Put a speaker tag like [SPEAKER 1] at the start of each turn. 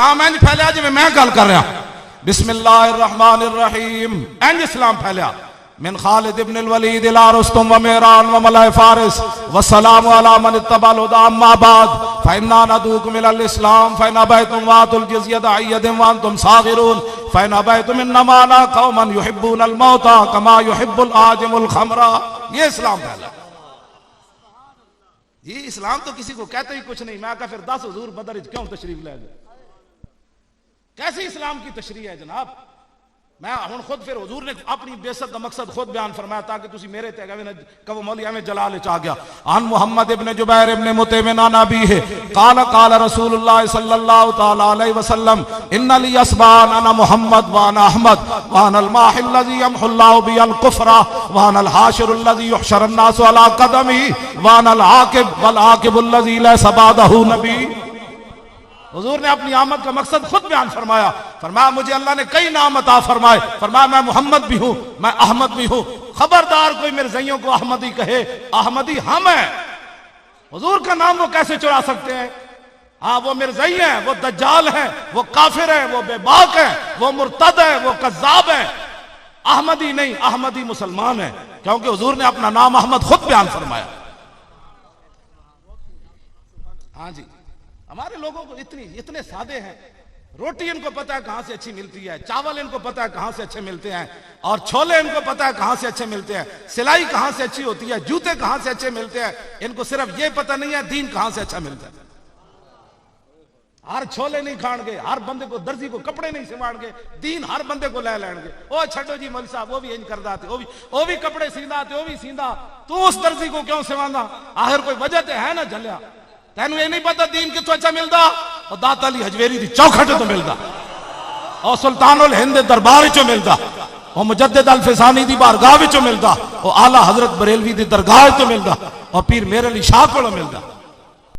[SPEAKER 1] इस्लाम इंज फैलिया जिवें मैं गल कर रहा। बिस्मिल्लाहिर्रहमानिर्रहीम इंज इस्लाम फैलिया। मिन खालिद इब्न अल-वलीद इला रुस्तुम व मेरान व मलाए फारिस व सलामु अला मन इत्तबल हुदा अम्मा बाद फइन्ना नदूकुम इलल इस्लाम फइन अबैतुम वातुल जिज़्यता अय्यदिम व अंतुम सागिरून फइन अबैतुम इन्नमा ना कौमन युहिब्बुनल मौता कमा युहिब्बुल आजिमुल खमरा। ये इस्लाम फैला। ये इस्लाम तो किसी को कहते ही कुछ नहीं। मैं कहा फिर 10 हुजूर बदर क्यों तशरीफ ले गए? कैसे इस्लाम की तशरीह है जनाब? मैं हुण खुद फिर हुजूर ने अपनी बेइज्जत का मकसद खुद बयान फरमाया ताकि तुसी मेरे ते कहो मौली हमें जलाल च आ गया। अन मुहम्मद इब्न जुबैर इब्न मुतैम नाना भी है काला काला रसूलुल्लाह सल्लल्लाहु तआला अलैहि वसल्लम इन्ना लि अस्बान अना मुहम्मद व अना अहमद व अना अल माहिल लज़ी यमहुल्लाहु बिल कुफ्रा व अना अल हाशिरुल लज़ी युहशरु अन्नासु अला क़दमी व अना अल आकिब वल आकिबुल लज़ी लैसा बअदहु नबी। हुजूर ने अपनी आमद का मकसद खुद बयान फरमाया। फरमाया मुझे अल्लाह ने कई नाम अता फरमाए। फरमाया मैं मोहम्मद भी हूं, मैं अहमद भी हूं। खबरदार कोई मेरे ज़इयों को अहमदी कहे, अहमदी हम हैं। हुजूर का नाम वो कैसे चुरा सकते हैं? हाँ वो मिर्ज़ई हैं, वो दज्जाल हैं, वो काफिर हैं, वो बेबाक हैं, वो मुर्तद है, वो कज़्ज़ाब है। अहमदी नहीं, अहमदी मुसलमान है, क्योंकि हुजूर ने अपना नाम अहमद खुद बयान फरमाया। हाँ जी, हमारे लोगों को इतने सादे हैं। रोटी इनको पता है कहां से अच्छी मिलती है, चावल इनको पता है कहां से अच्छे मिलते हैं, और छोले इनको पता है कहां से अच्छे मिलते हैं, सिलाई कहां से अच्छी होती है, जूते कहां से अच्छे मिलते हैं। इनको सिर्फ ये पता नहीं है दीन कहां से अच्छा मिलता है। हर छोले नहीं खाणगे, हर बंदे को दर्जी को कपड़े नहीं सिवाणगे, दीन हर बंदे को ले लैणगे। ओ छड्डो जी मौलवी साहब वो भी इंज करदा थे, वो भी कपड़े सींदा थे, वो भी सींदा, तू उस दर्जी को क्यों सिवांदा? आखिर कोई वजह तो है ना झलिया। तेन ये नहीं पता दीन कितों अच्छा मिलता? और दाता अली हजवेरी की चौखट तो मिलता, और सुल्तानुल हिंद दरबार चो मिलता, और मुजद्दिद अल फिसानी दी बारगाह विचों मिलता, और आला हजरत बरेलवी दी दरगाह चो मिलता, और पीर मेरे अली शाह कोलों मिलता।